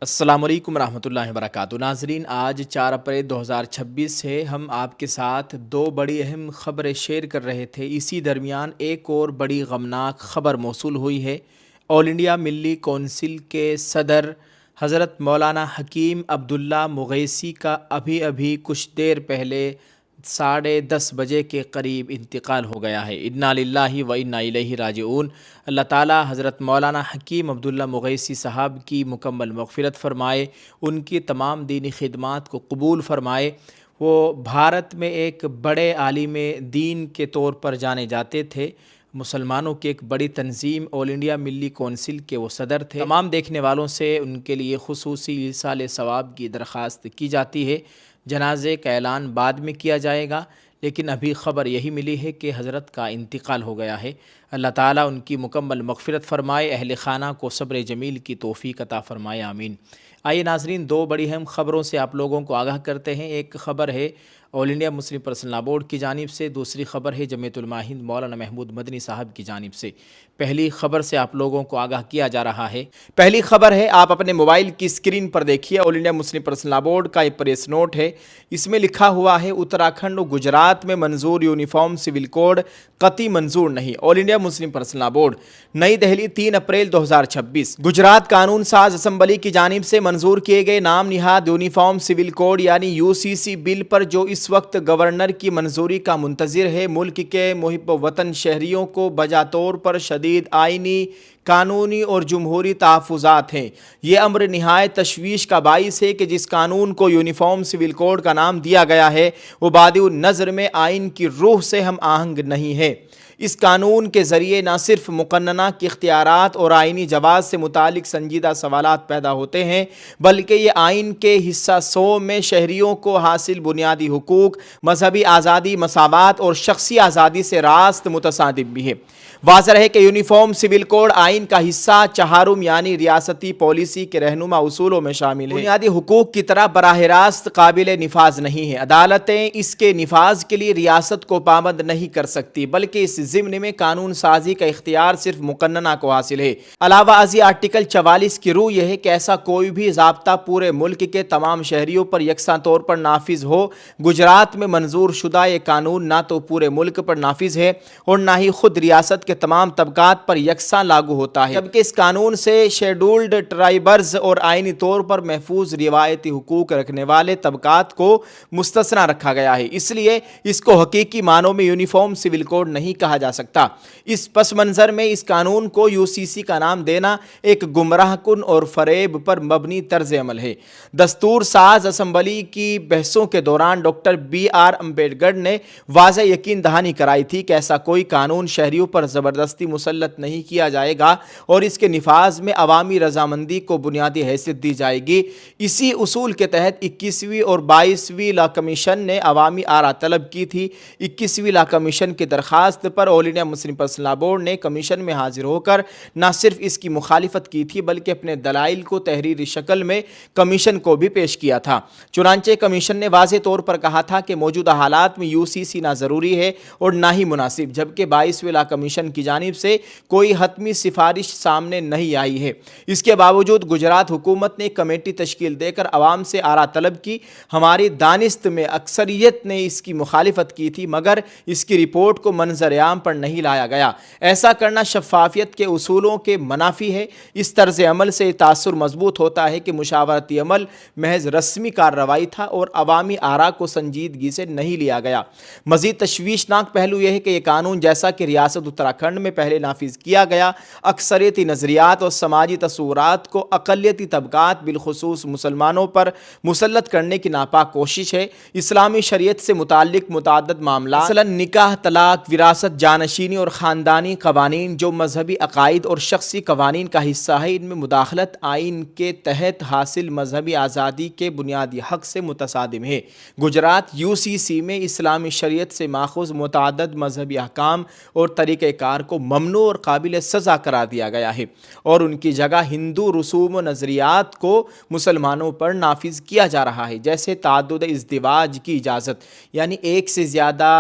السلام علیکم ورحمۃ اللہ وبرکاتہ۔ ناظرین، آج 4 اپریل 2026 ہے۔ ہم آپ کے ساتھ دو بڑی اہم خبریں شیئر کر رہے تھے۔ اسی درمیان ایک اور بڑی غمناک خبر موصول ہوئی ہے۔ آل انڈیا ملی کونسل کے صدر حضرت مولانا حکیم عبداللہ مغیثی کا ابھی کچھ دیر پہلے 10:30 بجے کے قریب انتقال ہو گیا ہے۔ انا للہ و انا الیہ راجعون۔ اللہ تعالی حضرت مولانا حکیم عبداللہ مغیثی صاحب کی مکمل مغفرت فرمائے، ان کی تمام دینی خدمات کو قبول فرمائے۔ وہ بھارت میں ایک بڑے عالم دین کے طور پر جانے جاتے تھے۔ مسلمانوں کی ایک بڑی تنظیم آل انڈیا ملی کونسل کے وہ صدر تھے۔ تمام دیکھنے والوں سے ان کے لیے خصوصی ایصال ثواب کی درخواست کی جاتی ہے۔ جنازے کا اعلان بعد میں کیا جائے گا، لیکن ابھی خبر یہی ملی ہے کہ حضرت کا انتقال ہو گیا ہے۔ اللہ تعالیٰ ان کی مکمل مغفرت فرمائے، اہل خانہ کو صبر جمیل کی توفیق عطا فرمائے، آمین۔ آئیے ناظرین، دو بڑی اہم خبروں سے آپ لوگوں کو آگاہ کرتے ہیں۔ ایک خبر ہے آل انڈیا مسلم پرسنل لا بورڈ کی جانب سے، دوسری خبر ہے جمعیت علماء ہند مولانا محمود مدنی صاحب کی جانب سے۔ پہلی خبر سے آپ لوگوں کو آگاہ کیا جا رہا ہے۔ پہلی خبر ہے، آپ اپنے موبائل کی اسکرین پر دیکھیے، آل انڈیا مسلم پرسنل لا بورڈ کا ایک پریس نوٹ ہے۔ اس میں لکھا ہوا ہے، اتراکھنڈ و گجرات میں منظور یونیفارم سول کوڈ قطعی منظور نہیں۔ آل انڈیا مسلم پرسنل لا بورڈ، نئی دہلی، 3 اپریل 2026۔ گجرات قانون ساز اسمبلی کی جانب سے منظور کیے گئے نام نہاد یونیفارم سول کوڈ یعنی UCC بل پر جو اس وقت گورنر کی منظوری کا منتظر ہے، ملک کے محب وطن شہریوں کو بجا طور پر شدید آئینی، قانونی اور جمہوری تحفظات ہیں۔ یہ امر نہایت تشویش کا باعث ہے کہ جس قانون کو یونیفارم سول کوڈ کا نام دیا گیا ہے، وہ بادئ النظر میں آئین کی روح سے ہم آہنگ نہیں ہے۔ اس قانون کے ذریعے نہ صرف مقننہ کے اختیارات اور آئینی جواز سے متعلق سنجیدہ سوالات پیدا ہوتے ہیں، بلکہ یہ آئین کے حصہ 100 میں شہریوں کو حاصل بنیادی حقوق، مذہبی آزادی، مساوات اور شخصی آزادی سے راست متصادم بھی ہے۔ واضح ہے کہ یونیفارم سول کوڈ آئین کا حصہ چہارم یعنی ریاستی پالیسی کے رہنما اصولوں میں شامل ہے۔ بنیادی حقوق کی طرح براہ راست قابل نفاذ نہیں ہے۔ عدالتیں اس کے نفاذ کے لیے ریاست کو پابند نہیں کر سکتی، بلکہ اس ضمن میں قانون سازی کا اختیار صرف مقننہ کو حاصل ہے۔ علاوہ ازیں آرٹیکل 44 کی روح یہ ہے کہ ایسا کوئی بھی ضابطہ پورے ملک کے تمام شہریوں پر یکساں طور پر نافذ ہو۔ گجرات میں منظور شدہ یہ قانون نہ تو پورے ملک پر نافذ ہے اور نہ ہی خود ریاست کے تمام طبقات پر یکساں لاگو ہوتا ہے، جبکہ اس قانون سے شیڈولڈ ٹرائبرز اور آئینی طور پر محفوظ روایتی حقوق رکھنے والے طبقات کو مستثنیٰ رکھا گیا ہے۔ اس لیے اس کو حقیقی معنوں میں یونیفارم سول کوڈ نہیں کہا جا سکتا۔ اس پس منظر میں اس قانون کو UCC کا نام دینا ایک گمراہ کن اور فریب پر مبنی طرز عمل ہے۔ دستور ساز اسمبلی کی بحثوں کے دوران ڈاکٹر BR امبیڈکر نے واضح یقین دہانی کرائی تھی کہ ایسا کوئی قانون شہریوں پر زبردستی مسلط نہیں کیا جائے گا اور اس کے نفاذ میں عوامی رضامندی کو بنیادی حیثیت دی جائے گی۔ اسی اصول کے تحت 21ویں اور 22ویں لا کمیشن نے عوامی آرا طلب کی تھی۔ 21ویں لا کمیشن کی درخواست پر آل انڈیا مسلم پرسنل لا بورڈ نے کمیشن میں حاضر ہو کر نہ صرف اس کی مخالفت کی تھی بلکہ اپنے دلائل کو تحریری شکل میں کمیشن کو بھی پیش کیا تھا۔ چنانچہ کمیشن نے واضح طور پر کہا تھا کہ موجودہ حالات میں UCC نہ ضروری ہے اور نہ ہی مناسب، جبکہ 22ویں لا کمیشن کی جانب سے کوئی حتمی سفارش سامنے نہیں آئی ہے۔ اس کے باوجود گجرات حکومت نے کمیٹی تشکیل دے کر عوام سے آرا طلب کی۔ ہماری دانست میں اکثریت نے اس کی مخالفت کی تھی، مگر اس کی رپورٹ کو منظر عام پر نہیں لایا گیا۔ ایسا کرنا شفافیت کے اصولوں کے منافی ہے۔ اس طرز عمل سے تاثر مضبوط ہوتا ہے کہ مشاورتی عمل محض رسمی کارروائی تھا اور عوامی آرا کو سنجیدگی سے نہیں لیا گیا۔ مزید تشویشناک پہلو یہ ہے کہ یہ قانون، جیسا کہ ریاست اتراکھنڈ میں پہلے نافذ کیا گیا، اکثریتی نظریات اور سماجی تصورات کو اقلیتی طبقات بالخصوص مسلمانوں پر مسلط کرنے کی ناپاک کوشش ہے۔ اسلامی شریعت سے متعلق متعدد معاملات، مثلا نکاح، طلاق، وراثت، جانشینی اور خاندانی قوانین جو مذہبی عقائد اور شخصی قوانین کا حصہ ہے، ان میں مداخلت آئین کے تحت حاصل مذہبی آزادی کے بنیادی حق سے متصادم ہے۔ گجرات UCC میں اسلامی شریعت سے ماخوذ متعدد مذہبی احکام اور طریقہ کار کردار کو ممنوع اور قابل سزا قرار دیا گیا ہے اور ان کی جگہ ہندو رسوم و نظریات کو مسلمانوں پر نافذ کیا جا رہا ہے، جیسے تعدد ازدواج کی اجازت، یعنی ایک سے زیادہ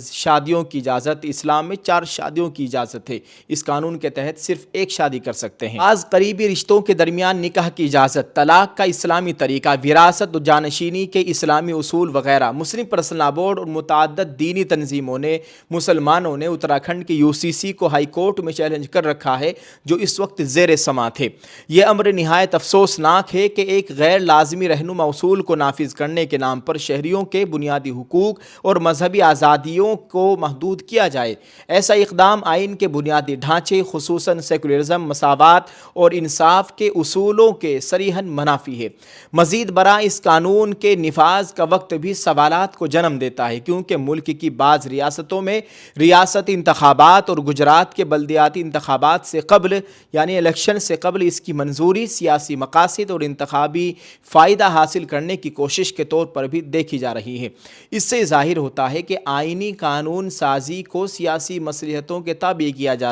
شادیوں کی اجازت۔ اسلام میں 4 شادیوں کی اجازت ہے، اس قانون کے تحت صرف ایک شادی کر سکتے ہیں۔ بعض قریبی رشتوں کے درمیان نکاح کی اجازت، طلاق کا اسلامی طریقہ، وراثت و جانشینی کے اسلامی اصول وغیرہ۔ مسلم پرسنل لا بورڈ اور متعدد دینی تنظیموں نے مسلمانوں نے اتراکھنڈ کی UCC کو ہائی کورٹ میں چیلنج کر رکھا ہے، جو اس وقت زیر سماعت ہے۔ یہ امر نہایت افسوسناک ہے کہ ایک غیر لازمی رہنما اصول کو نافذ کرنے کے نام پر شہریوں کے بنیادی حقوق اور مذہبی آزادیوں کو محدود کیا جائے۔ ایسا اقدام آئین کے بنیادی ڈھانچے خصوصاً سیکولرزم، مساوات اور انصاف کے اصولوں کے صریحاً منافی ہے۔ مزید برآں اس قانون کے نفاذ کا وقت بھی سوالات کو جنم دیتا ہے، کیونکہ ملک کی بعض ریاستوں میں ریاستی انتخابات اور گجرات کے بلدیاتی انتخابات سے قبل، یعنی الیکشن سے قبل، اس کی منظوری سیاسی مقاصد اور انتخابی فائدہ حاصل کرنے کی کوشش کے طور پر بھی دیکھی جا رہی ہے۔ اس سے ظاہر ہوتا ہے کہ آئینی قانون سازی کو سیاسی مصلحتوں کے تابع کیا جا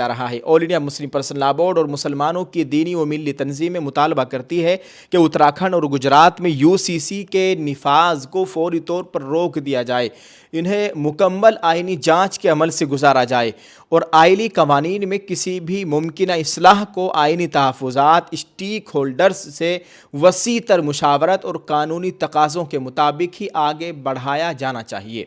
رہا ہے۔ آل انڈیا مسلم پرسنل لا بورڈ اور مسلمانوں کی دینی و ملی تنظیمیں مطالبہ کرتی ہے کہ اتراکھنڈ اور گجرات میں UCC کے نفاذ کو فوری طور پر روک دیا جائے، انہیں مکمل آئینی جانچ کے عمل سے گزارا جائے اور آئلی قوانین میں کسی بھی ممکنہ اصلاح کو آئینی تحفظات، اسٹیک ہولڈرز سے وسیع تر مشاورت اور قانونی تقاضوں کے مطابق ہی آگے بڑھایا جانا چاہیے۔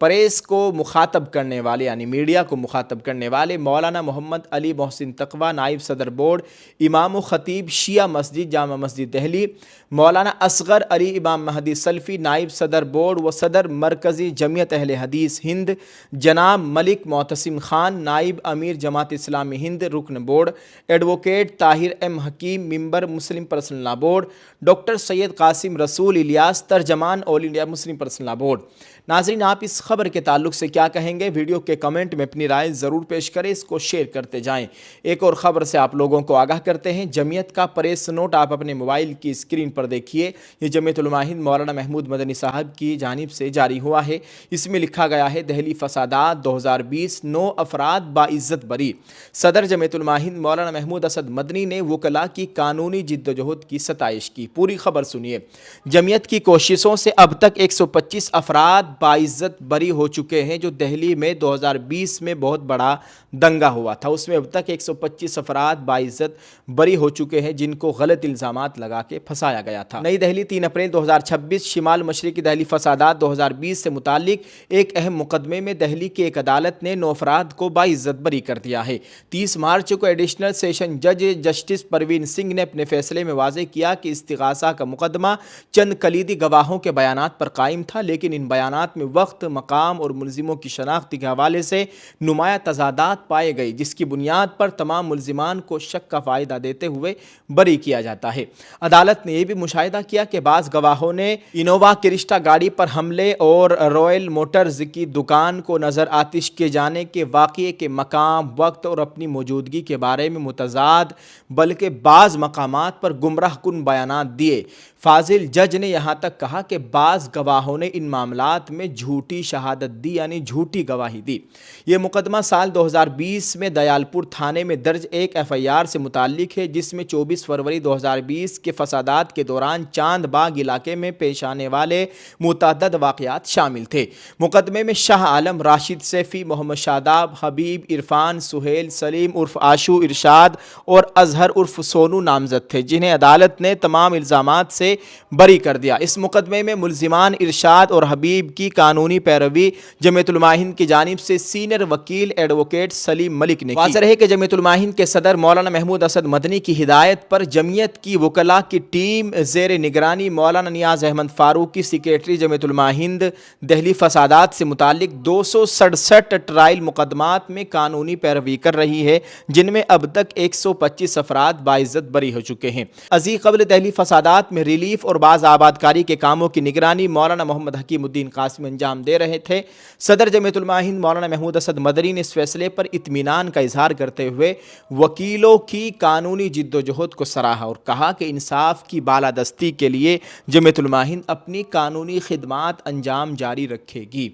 پریس کو مخاطب کرنے والے، یعنی میڈیا کو مخاطب کرنے والے مولانا محمد علی محسن تقوی، نائب صدر بورڈ، امام و خطیب شیعہ مسجد جامع مسجد دہلی، مولانا اصغر علی امام مہدی سلفی، نائب صدر بورڈ و صدر مرکزی جمعیت اہل حدیث ہند، جناب ملک معتصم خان، نائب امیر جماعت اسلامی ہند، رکن بورڈ، ایڈوکیٹ طاہر ایم حکیم، ممبر مسلم پرسنل لا بورڈ، ڈاکٹر سید قاسم رسول الیاس، ترجمان آل انڈیا مسلم پرسنل لا بورڈ۔ ناظرین، آپ اس خبر کے تعلق سے کیا کہیں گے؟ ویڈیو کے کمنٹ میں اپنی رائے ضرور پیش کریں، اس کو شیئر کرتے جائیں۔ ایک اور خبر سے آپ لوگوں کو آگاہ کرتے ہیں۔ جمعیت کا پریس نوٹ آپ اپنے موبائل کی اسکرین پر دیکھیے، یہ جمعیت علماء ہند مولانا محمود مدنی صاحب کی جانب سے جاری ہوا ہے۔ اس میں لکھا گیا ہے: دہلی فسادات 2020، 9 افراد باعزت بری۔ صدر جمعیت علماء ہند مولانا محمود اسد مدنی نے وکلاء کی قانونی جدوجہد کی ستائش کی۔ پوری خبر سنیے۔ جمعیت کی کوششوں سے اب تک 125 افراد باعزت بری ہو چکے ہیں۔ جو دہلی میں 2020 میں بہت بڑا دنگا ہوا تھا، اس میں اب تک 125 افراد باعزت بری ہو چکے ہیں، جن کو غلط الزامات لگا کے پھنسایا گیا تھا۔ نئی دہلی 3 اپریل 2026۔ شمال مشرقی دہلی فسادات 2020 سے متعلق ایک اہم مقدمے میں دہلی کی ایک عدالت نے 9 افراد کو باعزت بری کر دیا ہے۔ 30 مارچ کو ایڈیشنل سیشن جج جسٹس پروین سنگھ نے اپنے فیصلے میں واضح کیا کہ استغاثہ کا مقدمہ چند کلیدی گواہوں کے بیانات پر قائم تھا، لیکن ان بیانات میں وقت، مقام اور ملزموں کی شناخت کے حوالے سے نمایاں تضادات پائے گئے، جس کی بنیاد پر تمام ملزمان کو شک کا فائدہ دیتے ہوئے بری کیا جاتا ہے۔ عدالت نے یہ بھی مشاہدہ کیا کہ بعض گواہوں نے انووا کرسٹا گاڑی پر حملے اور رائل موٹرز کی دکان کو نظر آتش کیے جانے کے واقعے کے مقام، وقت اور اپنی موجودگی کے بارے میں متضاد بلکہ بعض مقامات پر گمراہ کن بیانات دیے۔ فاضل جج نے یہاں تک کہا کہ بعض گواہوں نے ان معاملات میں جھوٹی شہادت دی، یعنی جھوٹی گواہی دی۔ یہ مقدمہ سال 2020 میں دیال پور تھانے میں درج ایک FIR سے متعلق ہے، جس میں 24 فروری 2020 کے فسادات کے دوران چاند باغ علاقے میں پیش آنے والے متعدد واقعات شامل تھے۔ مقدمے میں شاہ عالم، راشد سیفی، محمد شاداب، حبیب، عرفان، سہیل، سلیم عرف آشو، ارشاد اور اظہر عرف سونو نامزد تھے، جنہیں عدالت نے تمام الزامات سے بری کر دیا۔ اس مقدمے میں ملزمان ارشاد اور حبیب کی قانونی پیروی جمعیت علماء ہند کی جانب سے سینئر وکیل ایڈوکیٹ سلیم ملک نے کی۔ واضح ہے کہ جمعیت علماء ہند کے صدر مولانا محمود اسد مدنی کی ہدایت پر جمعیت کی وکلاء کی ٹیم زیر نگرانی مولانا نیاز احمد فاروقی، سیکریٹری جمعیت علماء ہند دہلی، فسادات سے متعلق 267 ٹرائل مقدمات میں قانونی پیروی کر رہی ہے، جن میں اب تک 125 افراد باعزت بری ہو چکے ہیں۔ ازی قبل دہلی فسادات میں ریلیز ریلیف اور باز آبادکاری کے کاموں کی نگرانی مولانا محمد حکیم الدین قاسمی انجام دے رہے تھے۔ صدر جمعیت علماء ہند مولانا محمود اسد مدنی نے اس فیصلے پر اطمینان کا اظہار کرتے ہوئے وکیلوں کی قانونی جدوجہد کو سراہا اور کہا کہ انصاف کی بالادستی کے لیے جمعیت علماء ہند اپنی قانونی خدمات انجام جاری رکھے گی۔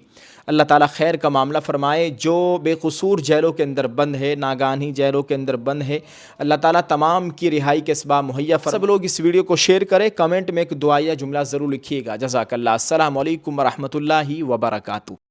اللہ تعالیٰ خیر کا معاملہ فرمائے۔ جو بے قصور جیلوں کے اندر بند ہے، ناگہانی جیلوں کے اندر بند ہے، اللہ تعالیٰ تمام کی رہائی کے اسباب مہیا فرمائے۔ سب لوگ اس ویڈیو کو شیئر کریں، کمنٹ میں ایک دعائیہ جملہ ضرور لکھیے گا۔ جزاک اللہ۔ السلام علیکم ورحمۃ اللہ وبرکاتہ۔